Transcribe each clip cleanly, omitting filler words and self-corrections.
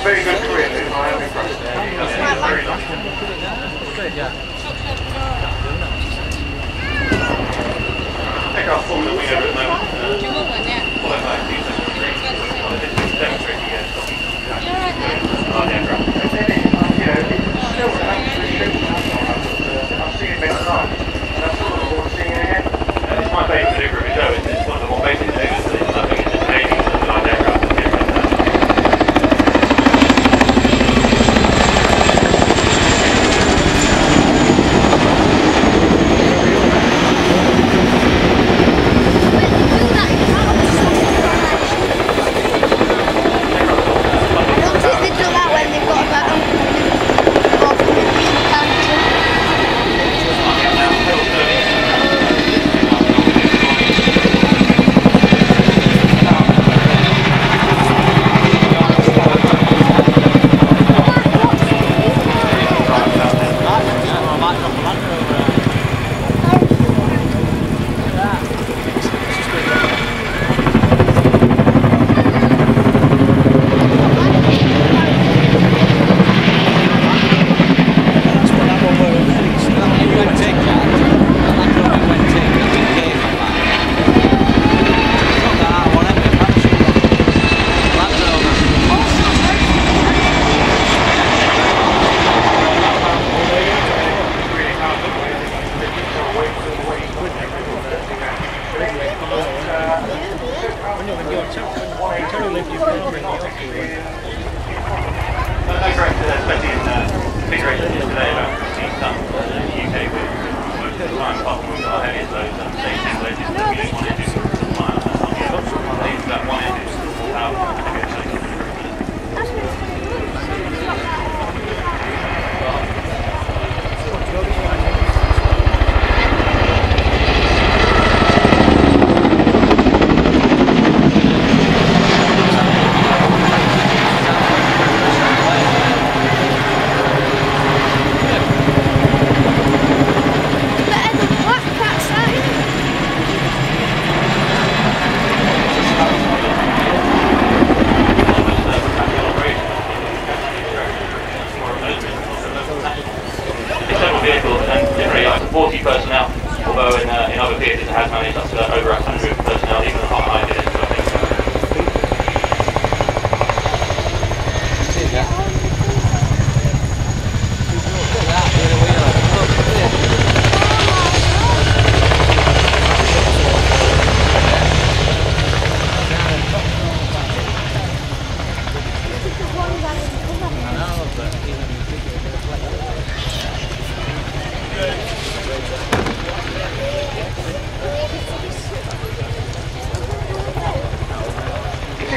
Very good career, I am impressed. I think I'll pull the wing over at the moment. Pull it back, do something. Demonstrate the stopping. I've seen it many times, and I'm sort of bored of seeing it again. It's my favourite maneuver of the show. It's one of the more basic maneuvers. It's nothing intimidating than the light aircraft that get right now.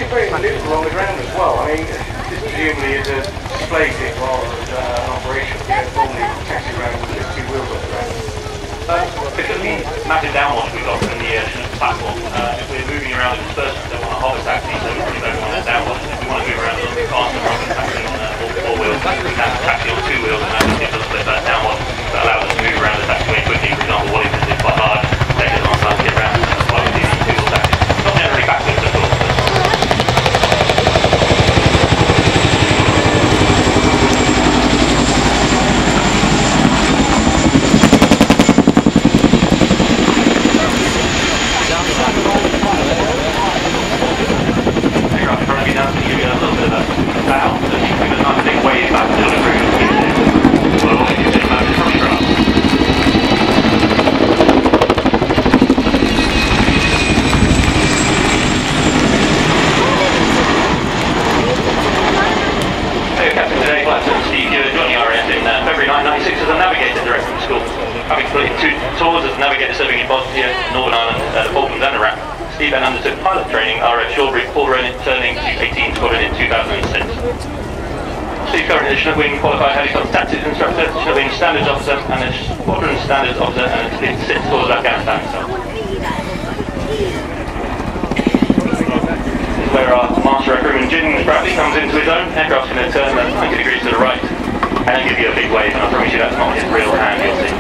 Very manoeuvre on the ground as well. I mean, this presumably is a display kit rather than an operation. Normally taxi around with just two wheels on the ground. Because of the massive downwash we got from the Chinook platform, if we're moving around in dispersion, we don't want to hover taxi, so we probably don't want that downwash. If we want to move around a little bit faster rather than taxi on four wheels, we can taxi on two wheels, and that just gives us a bit of that downwash that allows us to move around the taxiway quickly. For example, Waddington is quite hard, takes us a long time to get around. That's why we do these two-wheel taxis. Not generally backwards at all. Down then undertook pilot training, RF Shawbury, before returning to 18 Squadron in 2006. He's currently a Chinook Wing qualified helicopter tactics instructor, Chinook Wing standards officer, and a squadron standards officer, and has been 6 tours of Afghanistan. This is where our master recruitment Jin Bradley comes into his own. Aircraft's going to turn 90 degrees to the right, and then give you a big wave, and I promise you that's not his real hand, you'll see.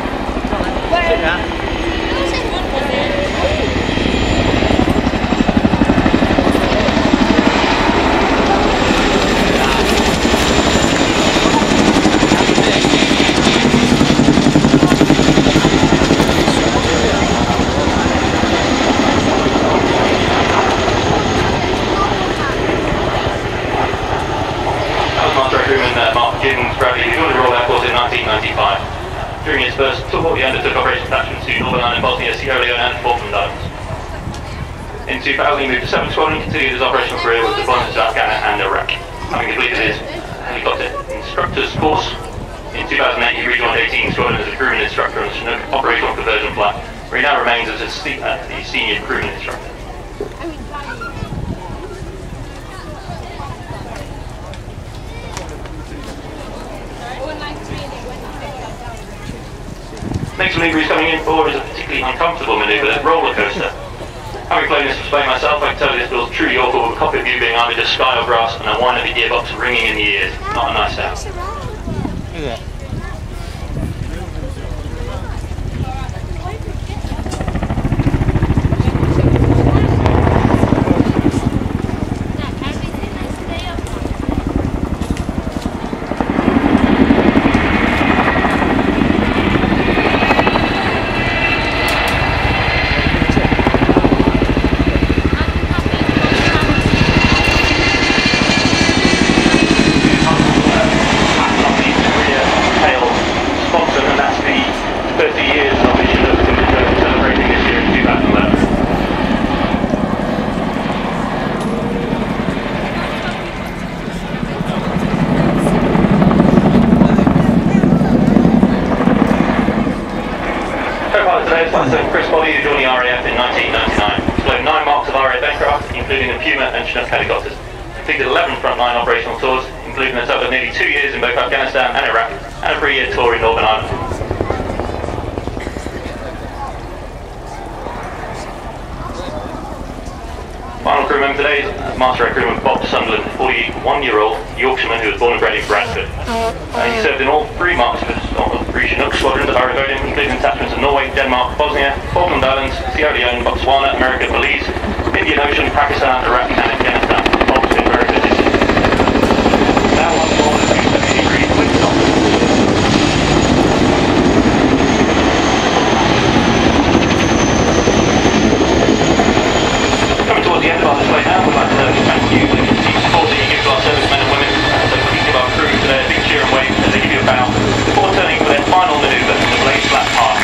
Bradley joined the Royal Air Force in 1995. During his first tour, he undertook Operation Attachment to Northern Ireland, Bosnia, Sierra Leone and Falkland Islands. In 2000 he moved to 7th Squadron and continued his operational career with deployments to Afghanistan and Iraq. Having completed his helicopter instructor's course, in 2008 he rejoined 18th Squadron as a crewman instructor on the Chinook operational conversion flight, where he now remains as the senior crewman instructor. Next manoeuvre he's coming in for is a particularly uncomfortable manoeuvre, the roller coaster. Having flown this display myself, I can tell you this feels truly awful with a cockpit view being either just sky or grass and a whine of the gearbox ringing in the ears. Not a nice sound. Yeah. Joined the RAF in 1999. Flown 9 marks of RAF aircraft, including the Puma and Chinook helicopters. Completed 11 frontline operational tours, including a total of nearly 2 years in both Afghanistan and Iraq, and a 3-year tour in Northern Ireland. Final crew member today is Master Air Crewman Bob Sunderland, 41-year-old Yorkshireman who was born and bred in Bradford. He served in all 3 marks of the 3 Chinook squadrons at RAF, including attachments to Norway, Denmark, Bosnia, Falkland Islands, Sierra Leone, Botswana, America, Belize, Indian Ocean, Pakistan, Iraq and Afghanistan. Bob's been very busy. Now once more the 270 degrees wind stop. Coming towards the end of our display now, we'd like to thank you for the continued support that you give to our servicemen and women. So please give our crew today a big cheer and wave as they give you a bow before turning for their final manoeuvre in the Blaze Flat Park.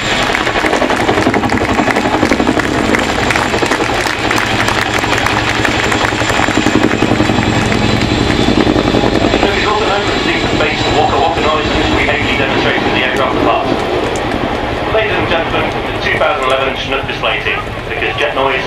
Chinook is also known for its deep bass and waka-waka noise, and this will be ably demonstrated in the aircraft department. Ladies and gentlemen, the 2011 Chinook display team, because jet noise